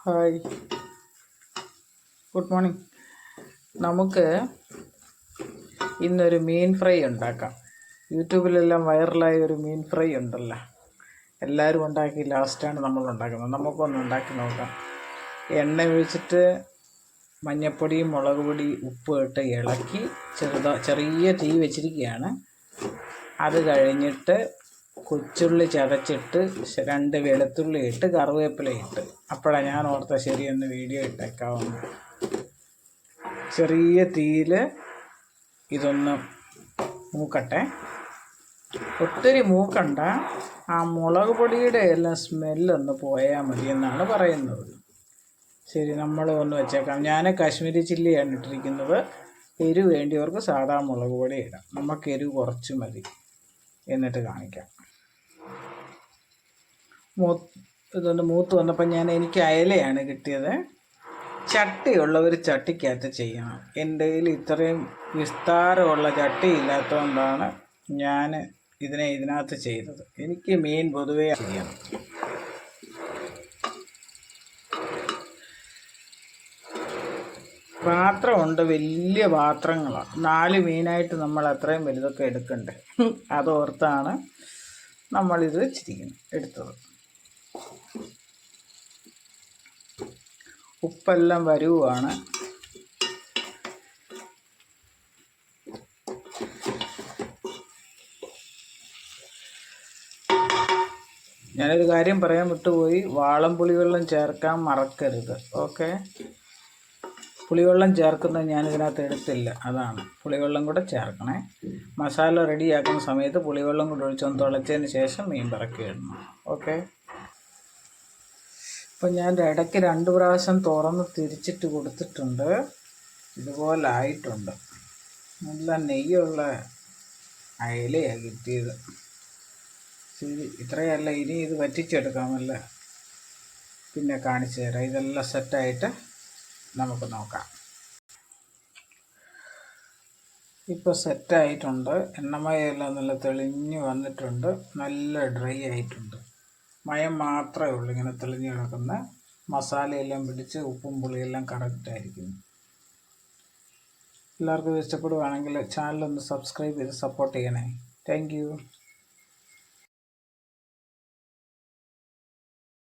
Hi, good morning. നമുക്ക് ഇന്നൊരു മീൻ fry ഉണ്ടാക്കാം. യൂട്യൂബിലെല്ലാം വൈറലായ ഒരു മീൻ ഫ്രൈ ഉണ്ടല്ലോ, എല്ലാവരും ഉണ്ടാക്കി ലാസ്റ്റാണ് നമ്മൾ ഉണ്ടാക്കുന്നത്. നമുക്കൊന്ന് ഉണ്ടാക്കി നോക്കാം. എണ്ണ ഒഴിച്ചിട്ട് മഞ്ഞൾപ്പൊടി, മുളക് പൊടി, ഉപ്പ് ഇട്ട് ഇളക്കി ചെറിയ തീ വെച്ചിരിക്കുകയാണ്. അത് കഴിഞ്ഞിട്ട് കൊച്ചുള്ളി ചതച്ചിട്ട് 2 വെളുത്തുള്ളി ഇട്ട് കറിവേപ്പില ഇട്ട്. അപ്പോഴാണ് ഞാൻ ഓർത്ത ശരിയൊന്ന് വീഡിയോ ഇട്ടേക്കാവുന്നു. ചെറിയ തീയിൽ ഇതൊന്ന് മൂക്കട്ടെ. ഒത്തിരി മൂക്കണ്ട, ആ മുളക് പൊടിയുടെ എല്ലാം സ്മെല്ലൊന്ന് പോയാൽ മതി എന്നാണ് പറയുന്നത്. ശരി, നമ്മൾ ഒന്ന് വെച്ചേക്കാം. ഞാൻ കാശ്മീരി ചില്ലിയാണ് ഇട്ടിരിക്കുന്നത്. എരിവ് വേണ്ടിയവർക്ക് സാധാ മുളക് പൊടി ഇടാം. നമുക്ക് എരിവ് കുറച്ച് മതി. എന്നിട്ട് കാണിക്കാം. ഇതൊന്ന് മൂത്ത് വന്നപ്പോൾ എനിക്ക് അയലയാണ് കിട്ടിയത്. ചട്ടിയുള്ളവർ ചട്ടിക്കകത്ത് ചെയ്യണം. എൻ്റെ കയ്യിൽ ഇത്രയും വിസ്താരമുള്ള ചട്ടി ഇല്ലാത്തതുകൊണ്ടാണ് ഞാൻ ഇതിനകത്ത് ചെയ്തത്. എനിക്ക് മീൻ പൊതുവേ ചെയ്യണം. പാത്രമുണ്ട്, വലിയ പാത്രങ്ങളാണ്. 4 മീനായിട്ട് നമ്മൾ അത്രയും വലുതൊക്കെ എടുക്കണ്ടേ, അതോർത്താണ് നമ്മളിത് എടുത്തത്. ഉപ്പെല്ലാം വരുവാണ്. ഞാനൊരു കാര്യം പറയാൻ വിട്ടുപോയി, വാളം പുളിവെള്ളം ചേർക്കാൻ മറക്കരുത്. ഓക്കെ, പുളിവെള്ളം ചേർക്കുന്നത് ഞാനിതിനകത്ത് എടുത്തില്ല, അതാണ്. പുളിവെള്ളം കൂടെ ചേർക്കണേ. മസാല റെഡിയാക്കുന്ന സമയത്ത് പുളിവെള്ളം കൂടെ ഒഴിച്ചൊന്ന് തിളച്ചതിന് ശേഷം മീൻ പറക്കി ഇടണം. ഓക്കെ, അപ്പം ഞാൻ ഇടയ്ക്ക് 2 പ്രാവശ്യം തുറന്ന് തിരിച്ചിട്ട് കൊടുത്തിട്ടുണ്ട്. ഇതുപോലെ ആയിട്ടുണ്ട്. നല്ല നെയ്യുള്ള അയലയാണ് കിട്ടിയത്. ശരി, ഇത്രയല്ല, ഇനി ഇത് വറ്റിച്ചെടുക്കാമല്ലോ. പിന്നെ കാണിച്ചു തരാം. ഇതെല്ലാം സെറ്റായിട്ട് നമുക്ക് നോക്കാം. ഇപ്പോൾ സെറ്റായിട്ടുണ്ട്. എണ്ണമയെല്ലാം നല്ല തെളിഞ്ഞ് വന്നിട്ടുണ്ട്. നല്ല ഡ്രൈ ആയിട്ടുണ്ട്. മയം മാത്രമേ ഉള്ളൂ ഇങ്ങനെ തെളിഞ്ഞ് കിടക്കുന്ന. മസാലയെല്ലാം പിടിച്ച് ഉപ്പും പുളിയെല്ലാം കറക്റ്റായിരിക്കുന്നു. എല്ലാവർക്കും ഇഷ്ടപ്പെടുകയാണെങ്കിൽ ചാനലൊന്ന് സബ്സ്ക്രൈബ് ചെയ്ത് സപ്പോർട്ട് ചെയ്യണേ. Thank you.